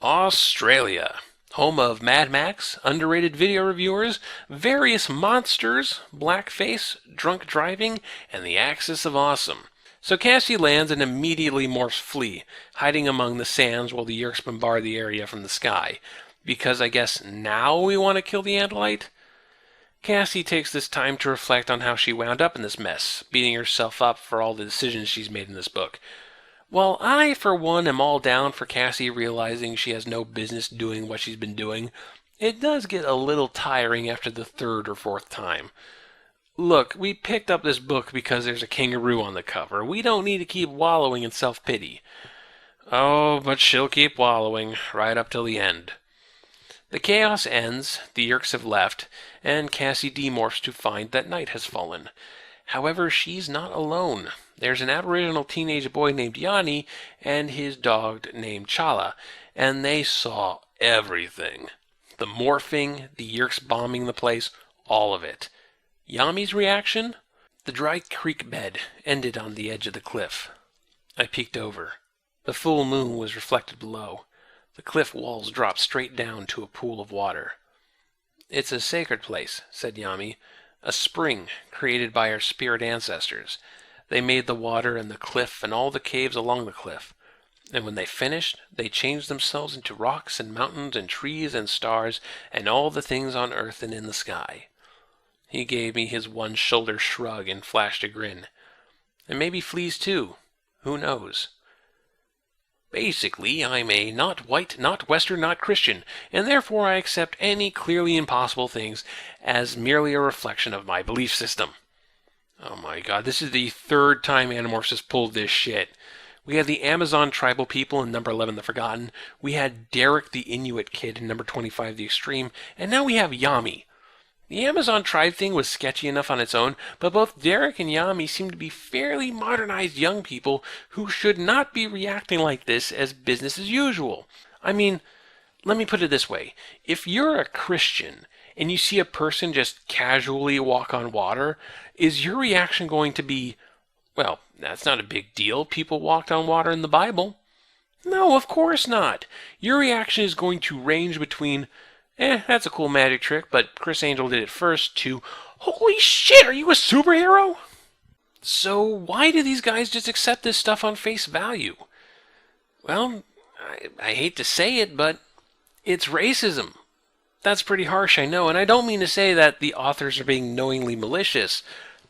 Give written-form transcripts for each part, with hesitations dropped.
Australia, home of Mad Max, underrated video reviewers, various monsters, blackface, drunk driving, and the axis of awesome. So Cassie lands and immediately morphs Flea, hiding among the sands while the Yeerks bombard the area from the sky. Because I guess now we want to kill the Andalite? Cassie takes this time to reflect on how she wound up in this mess, beating herself up for all the decisions she's made in this book. While I, for one, am all down for Cassie realizing she has no business doing what she's been doing, it does get a little tiring after the third or fourth time. Look, we picked up this book because there's a kangaroo on the cover. We don't need to keep wallowing in self-pity. Oh, but she'll keep wallowing, right up till the end. The chaos ends, the Yeerks have left, and Cassie demorphs to find that night has fallen. However, she's not alone. There's an aboriginal teenage boy named Yanni and his dog named Chala, and they saw everything. The morphing, the Yeerks bombing the place, all of it. Yami's reaction? The dry creek bed ended on the edge of the cliff. I peeked over. The full moon was reflected below. The cliff walls dropped straight down to a pool of water. "It's a sacred place," said Yami. "A spring created by our spirit ancestors. They made the water and the cliff and all the caves along the cliff. And when they finished, they changed themselves into rocks and mountains and trees and stars and all the things on earth and in the sky." He gave me his one-shoulder shrug and flashed a grin. "And maybe fleas too. Who knows? Basically, I'm a not white, not Western, not Christian, and therefore I accept any clearly impossible things as merely a reflection of my belief system." Oh my god, this is the third time Animorphs has pulled this shit. We had the Amazon tribal people in number 11, The Forgotten. We had Derek the Inuit kid in number 25, The Extreme. And now we have Yami. The Amazon tribe thing was sketchy enough on its own, but both Derek and Yami seem to be fairly modernized young people who should not be reacting like this as business as usual. I mean, let me put it this way. If you're a Christian and you see a person just casually walk on water, is your reaction going to be, well, that's not a big deal, people walked on water in the Bible? No, of course not. Your reaction is going to range between, that's a cool magic trick, but Chris Angel did it first, to, holy shit, are you a superhero? So why do these guys just accept this stuff on face value? Well, I hate to say it, but it's racism. That's pretty harsh, I know, and I don't mean to say that the authors are being knowingly malicious.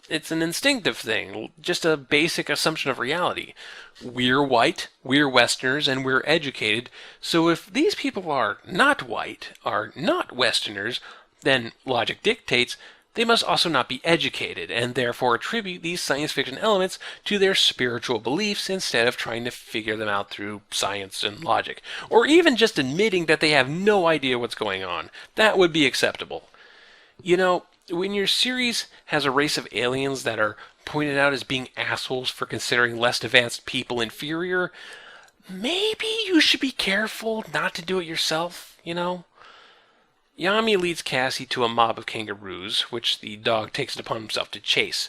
It's an instinctive thing, just a basic assumption of reality. We're white, we're Westerners, and we're educated, so if these people are not white, are not Westerners, then logic dictates they must also not be educated, and therefore attribute these science fiction elements to their spiritual beliefs instead of trying to figure them out through science and logic. Or even just admitting that they have no idea what's going on. That would be acceptable. You know, when your series has a race of aliens that are pointed out as being assholes for considering less advanced people inferior, maybe you should be careful not to do it yourself, you know? Yami leads Cassie to a mob of kangaroos, which the dog takes it upon himself to chase.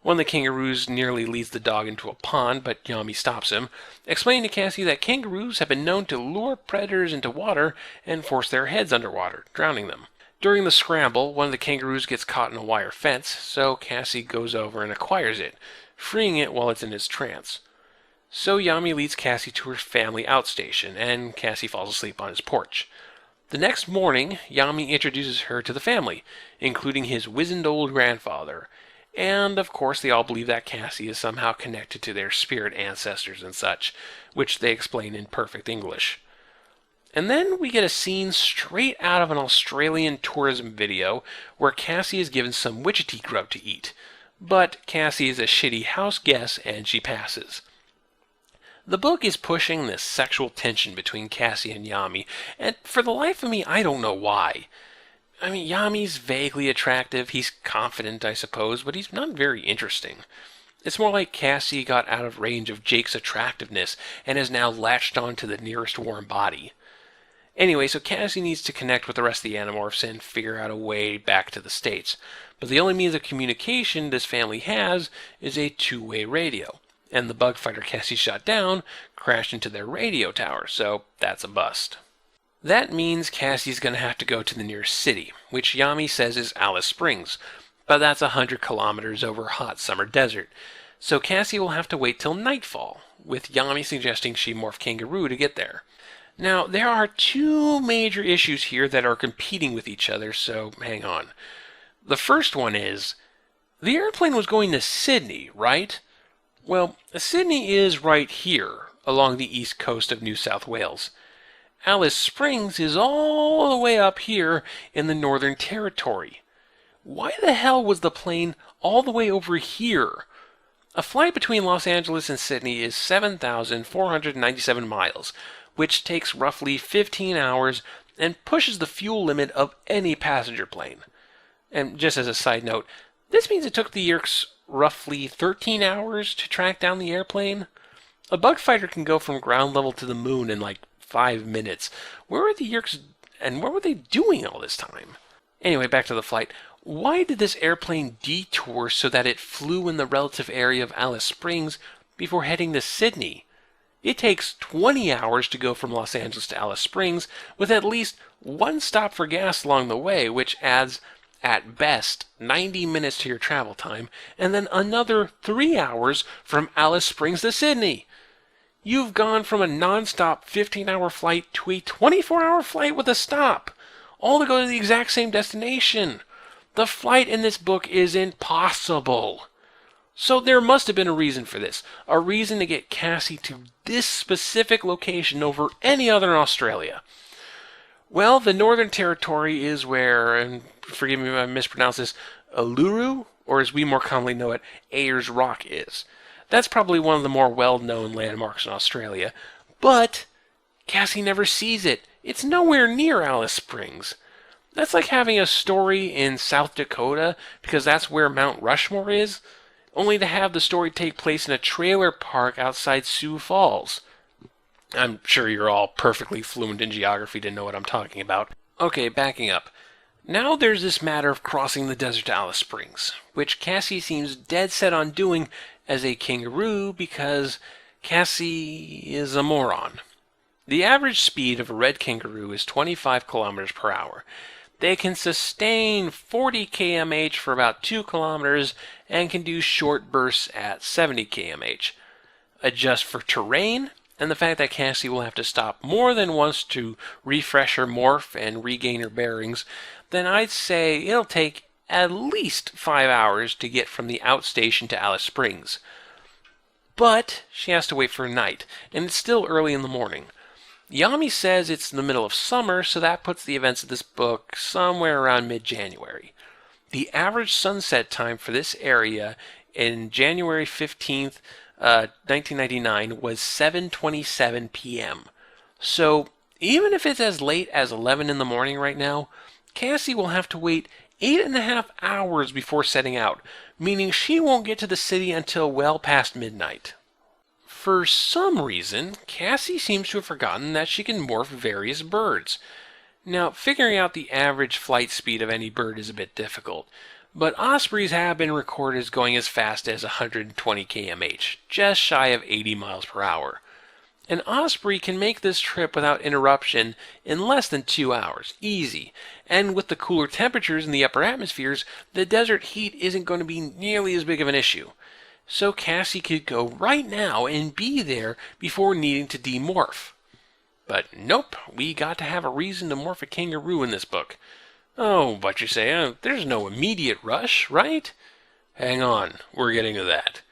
One of the kangaroos nearly leads the dog into a pond, but Yami stops him, explaining to Cassie that kangaroos have been known to lure predators into water and force their heads underwater, drowning them. During the scramble, one of the kangaroos gets caught in a wire fence, so Cassie goes over and acquires it, freeing it while it's in its trance. So Yami leads Cassie to her family outstation, and Cassie falls asleep on his porch. The next morning, Yami introduces her to the family, including his wizened old grandfather, and of course they all believe that Cassie is somehow connected to their spirit ancestors and such, which they explain in perfect English. And then we get a scene straight out of an Australian tourism video where Cassie is given some witchetty grub to eat, but Cassie is a shitty house guest and she passes. The book is pushing this sexual tension between Cassie and Yami, and for the life of me, I don't know why. I mean, Yami's vaguely attractive, he's confident, I suppose, but he's not very interesting. It's more like Cassie got out of range of Jake's attractiveness and has now latched on to the nearest warm body. Anyway, so Cassie needs to connect with the rest of the Animorphs and figure out a way back to the States. But the only means of communication this family has is a two-way radio. And the bug fighter Cassie shot down crashed into their radio tower, so that's a bust. That means Cassie's going to have to go to the nearest city, which Yami says is Alice Springs, but that's 100 kilometers over hot summer desert. So Cassie will have to wait till nightfall, with Yami suggesting she morph kangaroo to get there. Now, there are two major issues here that are competing with each other, so hang on. The first one is, the airplane was going to Sydney, right? Well, Sydney is right here, along the east coast of New South Wales. Alice Springs is all the way up here in the Northern Territory. Why the hell was the plane all the way over here? A flight between Los Angeles and Sydney is 7,497 miles, which takes roughly 15 hours and pushes the fuel limit of any passenger plane. And just as a side note, this means it took the Yerkes roughly 13 hours to track down the airplane. A bug fighter can go from ground level to the moon in like 5 minutes. Where were the Yerkes and what were they doing all this time? Anyway, back to the flight. Why did this airplane detour so that it flew in the relative area of Alice Springs before heading to Sydney? It takes 20 hours to go from Los Angeles to Alice Springs, with at least one stop for gas along the way, which adds, at best, 90 minutes to your travel time, and then another 3 hours from Alice Springs to Sydney. You've gone from a non-stop 15-hour flight to a 24-hour flight with a stop, all to go to the exact same destination. The flight in this book is impossible. So there must have been a reason for this, a reason to get Cassie to this specific location over any other in Australia. Well, the Northern Territory is where, and forgive me if I mispronounce this, Uluru, or as we more commonly know it, Ayers Rock is. That's probably one of the more well-known landmarks in Australia, but Cassie never sees it. It's nowhere near Alice Springs. That's like having a story in South Dakota, because that's where Mount Rushmore is, only to have the story take place in a trailer park outside Sioux Falls. I'm sure you're all perfectly fluent in geography to know what I'm talking about. Okay, backing up. Now there's this matter of crossing the desert to Alice Springs, which Cassie seems dead set on doing as a kangaroo because Cassie is a moron. The average speed of a red kangaroo is 25 kilometers per hour. They can sustain 40 km/h for about 2 kilometers and can do short bursts at 70 km/h. Adjust for terrain and the fact that Cassie will have to stop more than once to refresh her morph and regain her bearings, then I'd say it'll take at least 5 hours to get from the outstation to Alice Springs. But she has to wait for night, and it's still early in the morning. Yami says it's the middle of summer, so that puts the events of this book somewhere around mid-January. The average sunset time for this area in January 15th, 1999 was 7:27 p.m. So even if it's as late as 11 in the morning right now, Cassie will have to wait 8.5 hours before setting out, meaning she won't get to the city until well past midnight. For some reason, Cassie seems to have forgotten that she can morph various birds. Now, figuring out the average flight speed of any bird is a bit difficult, but ospreys have been recorded as going as fast as 120 km/h, just shy of 80 miles per hour. An osprey can make this trip without interruption in less than 2 hours, easy, and with the cooler temperatures in the upper atmospheres, the desert heat isn't going to be nearly as big of an issue. So Cassie could go right now and be there before needing to demorph. But nope, we got to have a reason to morph a kangaroo in this book. Oh, but you say, there's no immediate rush, right? Hang on, we're getting to that.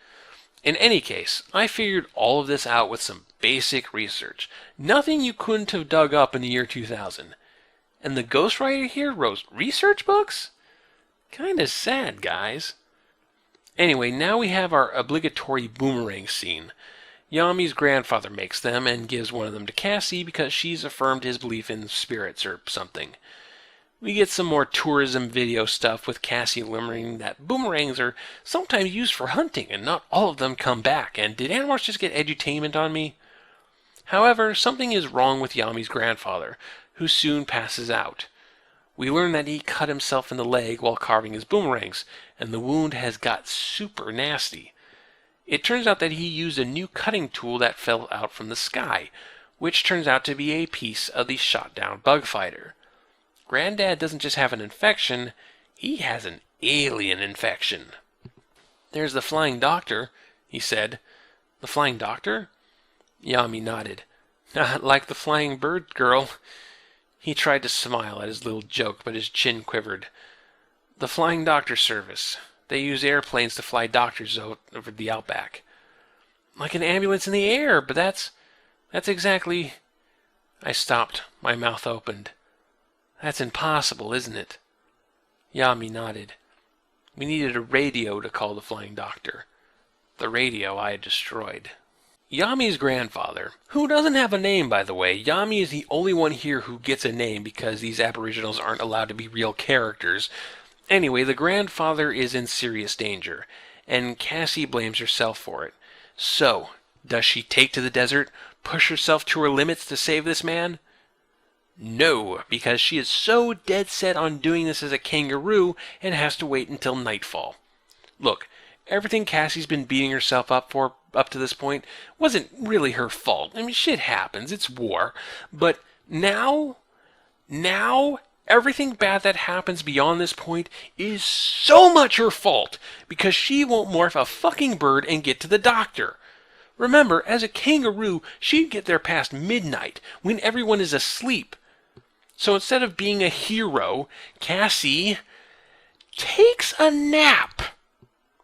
In any case, I figured all of this out with some basic research. Nothing you couldn't have dug up in the year 2000. And the ghostwriter here wrote research books? Kinda sad, guys. Anyway, now we have our obligatory boomerang scene. Yami's grandfather makes them and gives one of them to Cassie because she's affirmed his belief in spirits or something. We get some more tourism video stuff with Cassie learning that boomerangs are sometimes used for hunting and not all of them come back. And did Animorphs just get edutainment on me? However, something is wrong with Yami's grandfather, who soon passes out. We learn that he cut himself in the leg while carving his boomerangs, and the wound has got super nasty. It turns out that he used a new cutting tool that fell out from the sky, which turns out to be a piece of the shot-down bug fighter. Granddad doesn't just have an infection, he has an alien infection. "There's the flying doctor," he said. "The flying doctor?" Yami nodded. "Not like the flying bird girl." He tried to smile at his little joke, but his chin quivered. "The flying doctor service. They use airplanes to fly doctors over the outback." "Like an ambulance in the air, but that's exactly..." I stopped. My mouth opened. "That's impossible, isn't it?" Yami nodded. "We needed a radio to call the flying doctor. The radio I had destroyed." Yami's grandfather, who doesn't have a name, by the way. Yami is the only one here who gets a name because these aboriginals aren't allowed to be real characters. Anyway, the grandfather is in serious danger, and Cassie blames herself for it. So, does she take to the desert, push herself to her limits to save this man? No, because she is so dead set on doing this as a kangaroo and has to wait until nightfall. Look, everything Cassie's been beating herself up for up to this point wasn't really her fault. I mean, shit happens, it's war. But now, everything bad that happens beyond this point is so much her fault because she won't morph a fucking bird and get to the doctor. Remember, as a kangaroo, she'd get there past midnight when everyone is asleep. So instead of being a hero, Cassie takes a nap.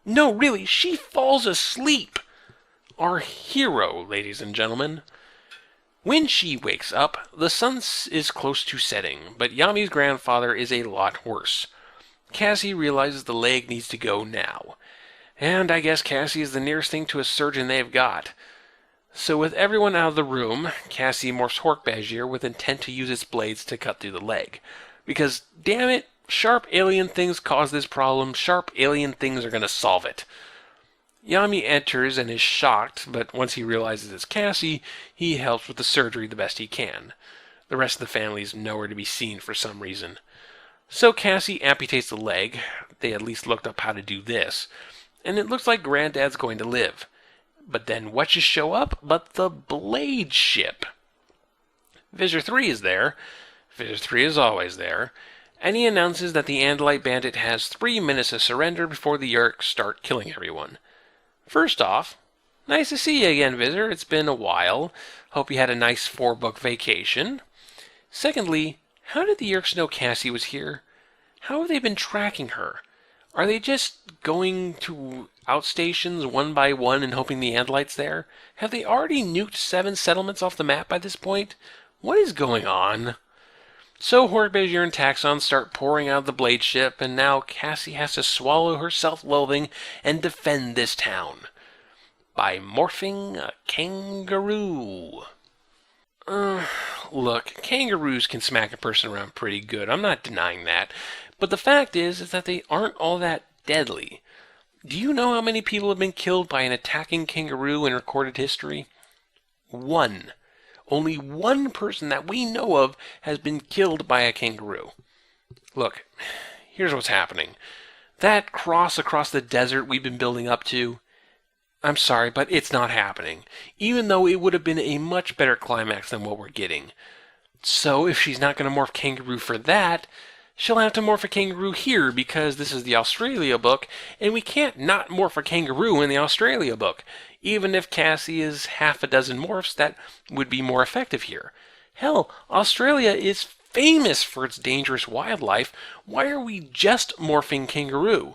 No, really, she falls asleep. Our hero, ladies and gentlemen. When she wakes up, the sun is close to setting, but Yami's grandfather is a lot worse. Cassie realizes the leg needs to go now. And I guess Cassie is the nearest thing to a surgeon they've got. So with everyone out of the room, Cassie morphs Hork-Bajir with intent to use its blades to cut through the leg. Because, damn it, sharp alien things cause this problem, sharp alien things are going to solve it. Yami enters and is shocked, but once he realizes it's Cassie, he helps with the surgery the best he can. The rest of the family is nowhere to be seen for some reason. So Cassie amputates the leg. They at least looked up how to do this. And it looks like Granddad's going to live. But then what just show up but the Blade ship? Visor 3 is there. Visor 3 is always there. And he announces that the Andalite bandit has 3 minutes to surrender before the Yeerks start killing everyone. First off, nice to see you again, Visor. It's been a while. Hope you had a nice 4-book vacation. Secondly, how did the Yeerks know Cassie was here? How have they been tracking her? Are they just going to outstations one by one and hoping the Andalite's there? Have they already nuked 7 settlements off the map by this point? What is going on? So Hork-Bajir and Taxon start pouring out of the Blade ship, and now Cassie has to swallow her self-loathing and defend this town. By morphing a kangaroo. Look, kangaroos can smack a person around pretty good. I'm not denying that. But the fact is that they aren't all that deadly. Do you know how many people have been killed by an attacking kangaroo in recorded history? 1. Only 1 person that we know of has been killed by a kangaroo. Look, here's what's happening. That cross across the desert we've been building up to, I'm sorry, but it's not happening. Even though it would have been a much better climax than what we're getting. So if she's not going to morph kangaroo for that, she'll have to morph a kangaroo here because this is the Australia book, and we can't not morph a kangaroo in the Australia book. Even if Cassie is half a dozen morphs, that would be more effective here. Hell, Australia is famous for its dangerous wildlife. Why are we just morphing kangaroo?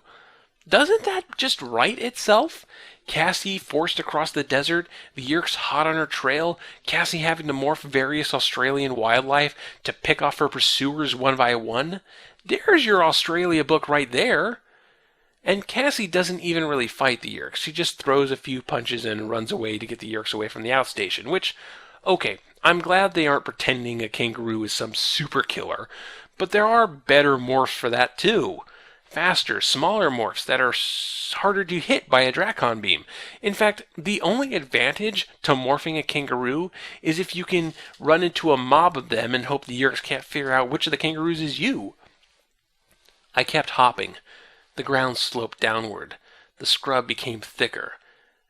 Doesn't that just write itself? Cassie forced across the desert, the Yeerks hot on her trail, Cassie having to morph various Australian wildlife to pick off her pursuers one by one. There's your Australia book right there. And Cassie doesn't even really fight the Yeerks. She just throws a few punches and runs away to get the Yeerks away from the outstation, which, okay, I'm glad they aren't pretending a kangaroo is some super killer, but there are better morphs for that too. Faster, smaller morphs that are harder to hit by a Dracon beam. In fact, the only advantage to morphing a kangaroo is if you can run into a mob of them and hope the Yeerks can't figure out which of the kangaroos is you. I kept hopping. The ground sloped downward. The scrub became thicker.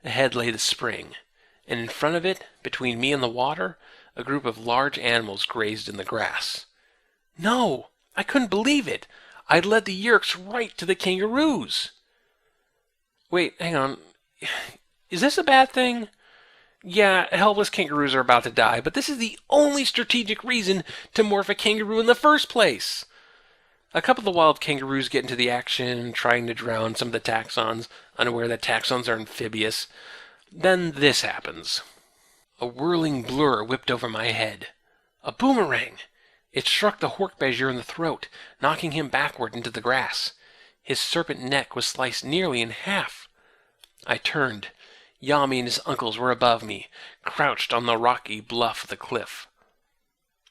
Ahead lay the spring, and in front of it, between me and the water, A group of large animals grazed in the grass. No, I couldn't believe it. I'd led the Yeerks right to the kangaroos. Wait, hang on. Is this a bad thing? Yeah, helpless kangaroos are about to die, but this is the only strategic reason to morph a kangaroo in the first place. A couple of the wild kangaroos get into the action, trying to drown some of the taxons, unaware that taxons are amphibious. Then this happens. A whirling blur whipped over my head. A boomerang! It struck the Hork-Bajir in the throat, knocking him backward into the grass. His serpent neck was sliced nearly in half. I turned. Yanni and his uncles were above me, crouched on the rocky bluff of the cliff.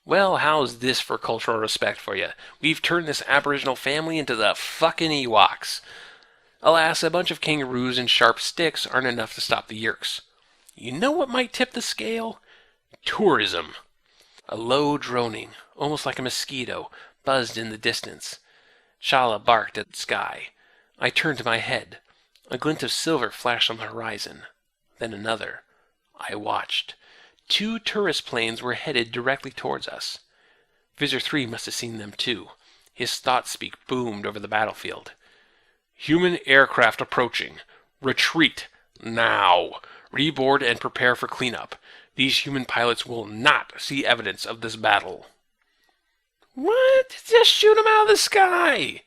Well, how's this for cultural respect for you? We've turned this aboriginal family into the fucking Ewoks. Alas, a bunch of kangaroos and sharp sticks aren't enough to stop the Yeerks. You know what might tip the scale? Tourism. A low droning, almost like a mosquito, buzzed in the distance. Shala barked at the sky. I turned to my head. A glint of silver flashed on the horizon. Then another. I watched. 2 tourist planes were headed directly towards us. Visor 3 must have seen them too. His thought speak boomed over the battlefield. Human aircraft approaching. Retreat. Now. Reboard and prepare for cleanup. These human pilots will not see evidence of this battle. What? Just shoot them out of the sky!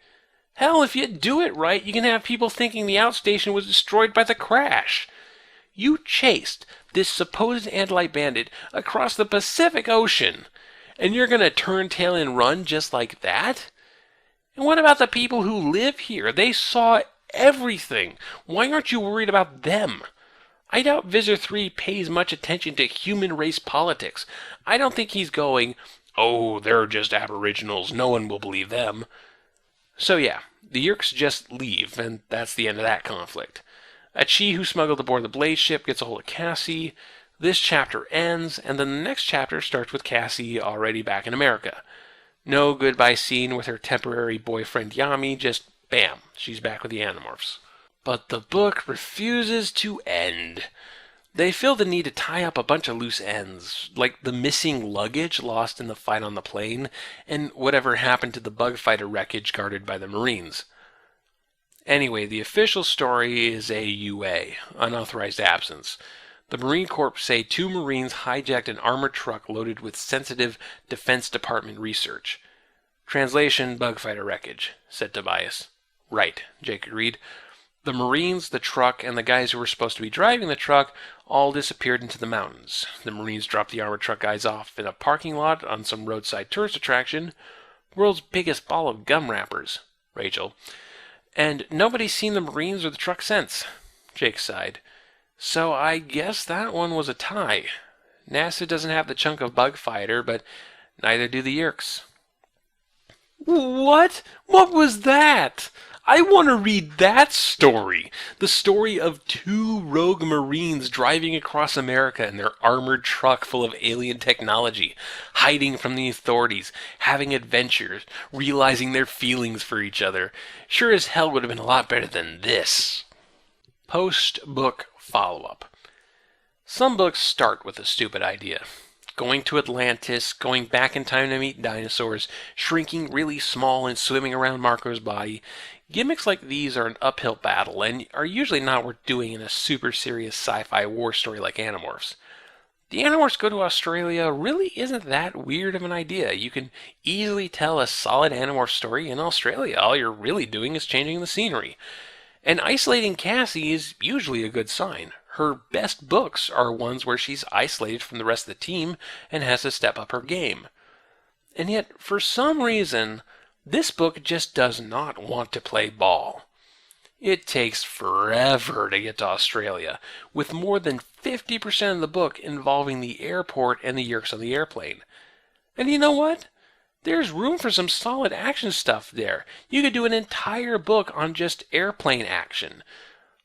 Hell, if you do it right, you can have people thinking the outstation was destroyed by the crash. You chased this supposed Andalite bandit across the Pacific Ocean, and you're going to turn tail and run just like that? And what about the people who live here? They saw everything. Why aren't you worried about them? I doubt Visor 3 pays much attention to human race politics. I don't think he's going, oh, they're just aboriginals, no one will believe them. So yeah, the Yeerks just leave, and that's the end of that conflict. A Chi who smuggled aboard the Blaze ship gets a hold of Cassie. This chapter ends, and then the next chapter starts with Cassie already back in America. No goodbye scene with her temporary boyfriend Yanni, just bam, she's back with the Animorphs. But the book refuses to end. They feel the need to tie up a bunch of loose ends, like the missing luggage lost in the fight on the plane, and whatever happened to the bug fighter wreckage guarded by the Marines. Anyway, the official story is a UA, unauthorized absence. The Marine Corps say 2 Marines hijacked an armored truck loaded with sensitive Defense Department research. Translation, bug fighter wreckage, said Tobias. Right, Jake agreed. The Marines, the truck, and the guys who were supposed to be driving the truck all disappeared into the mountains. The Marines dropped the armored truck guys off in a parking lot on some roadside tourist attraction. World's biggest ball of gum wrappers, Rachel. And nobody's seen the Marines or the truck since, Jake sighed. So I guess that one was a tie. NASA doesn't have the chunk of bug fighter, but neither do the Yeerks. What? What was that? I want to read that story. The story of 2 rogue Marines driving across America in their armored truck full of alien technology, hiding from the authorities, having adventures, realizing their feelings for each other. Sure as hell would have been a lot better than this. Post-book follow-up. Some books start with a stupid idea. Going to Atlantis, going back in time to meet dinosaurs, shrinking really small and swimming around Marco's body. Gimmicks like these are an uphill battle and are usually not worth doing in a super serious sci-fi war story like Animorphs. The Animorphs go to Australia really isn't that weird of an idea. You can easily tell a solid Animorph story in Australia. All you're really doing is changing the scenery. And isolating Cassie is usually a good sign. Her best books are ones where she's isolated from the rest of the team and has to step up her game. And yet, for some reason, this book just does not want to play ball. It takes forever to get to Australia, with more than 50% of the book involving the airport and the Yeerks on the airplane. And you know what? There's room for some solid action stuff there. You could do an entire book on just airplane action.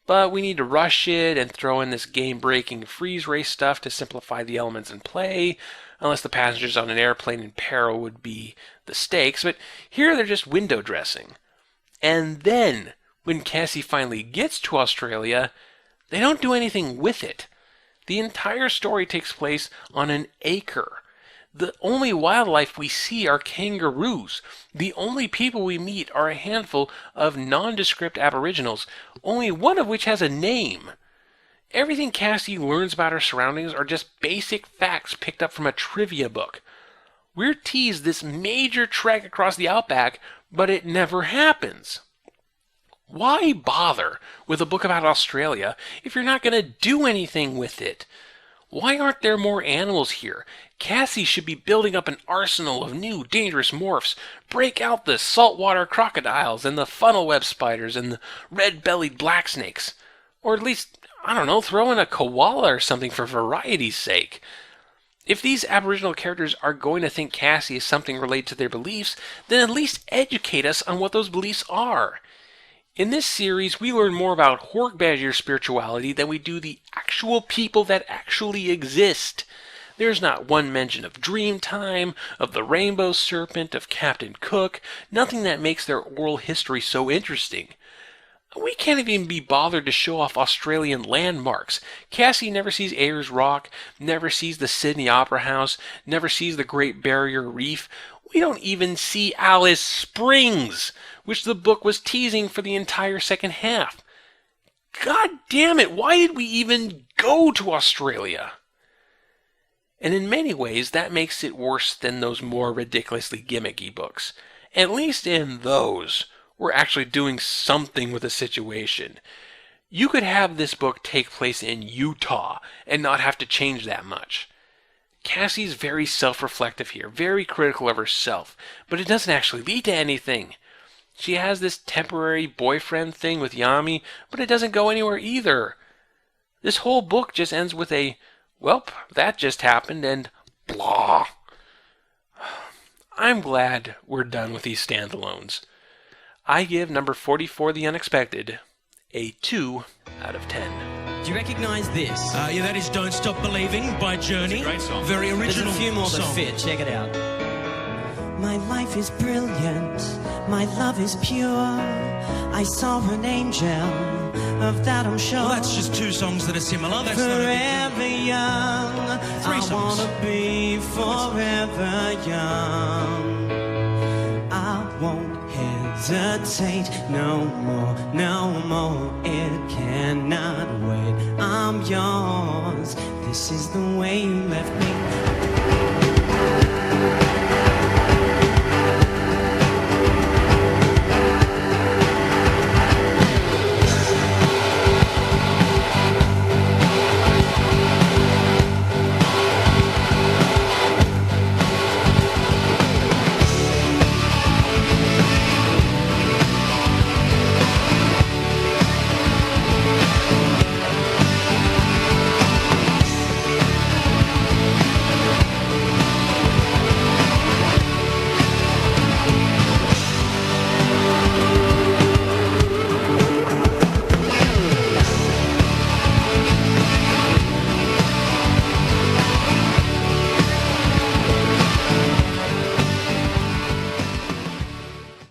But we need to rush it and throw in this game-breaking freeze race stuff to simplify the elements in play, unless the passengers on an airplane in peril would be the stakes. But here they're just window dressing. And then, when Cassie finally gets to Australia, they don't do anything with it. The entire story takes place on an acre, The only wildlife we see are kangaroos. The only people we meet are a handful of nondescript aboriginals, only one of which has a name. Everything Cassie learns about her surroundings are just basic facts picked up from a trivia book. We're teased this major trek across the outback, but it never happens. Why bother with a book about Australia if you're not going to do anything with it? Why aren't there more animals here? Cassie should be building up an arsenal of new dangerous morphs. Break out the saltwater crocodiles and the funnel web spiders and the red-bellied black snakes. Or at least, I don't know, throw in a koala or something for variety's sake. If these Aboriginal characters are going to think Cassie is something related to their beliefs, then at least educate us on what those beliefs are. In this series, we learn more about Hork Badger spirituality than we do the actual people that actually exist. There's not one mention of Dreamtime, of the Rainbow Serpent, of Captain Cook, nothing that makes their oral history so interesting. We can't even be bothered to show off Australian landmarks. Cassie never sees Ayers Rock, never sees the Sydney Opera House, never sees the Great Barrier Reef. We don't even see Alice Springs, which the book was teasing for the entire second half. God damn it, why did we even go to Australia? And in many ways, that makes it worse than those more ridiculously gimmicky books. At least in those, we're actually doing something with the situation. You could have this book take place in Utah and not have to change that much. Cassie's very self-reflective here, very critical of herself, but it doesn't actually lead to anything. She has this temporary boyfriend thing with Yanni, but it doesn't go anywhere either. This whole book just ends with a, "Welp, that just happened," and blah. I'm glad we're done with these standalones. I give number 44, The Unexpected, a 2 out of 10. Do you recognise this? Yeah, that is Don't Stop Believing by Journey. Great song. Very original. There's a few more song. that fit. Check it out. My life is brilliant, my love is pure. I saw an angel, of that I'm sure. Well, that's just two songs that are similar. That's not a Forever young, Three I songs. wanna be forever young. I won't hesitate no more, no more. It cannot wait. I'm yours. This is the way you left me.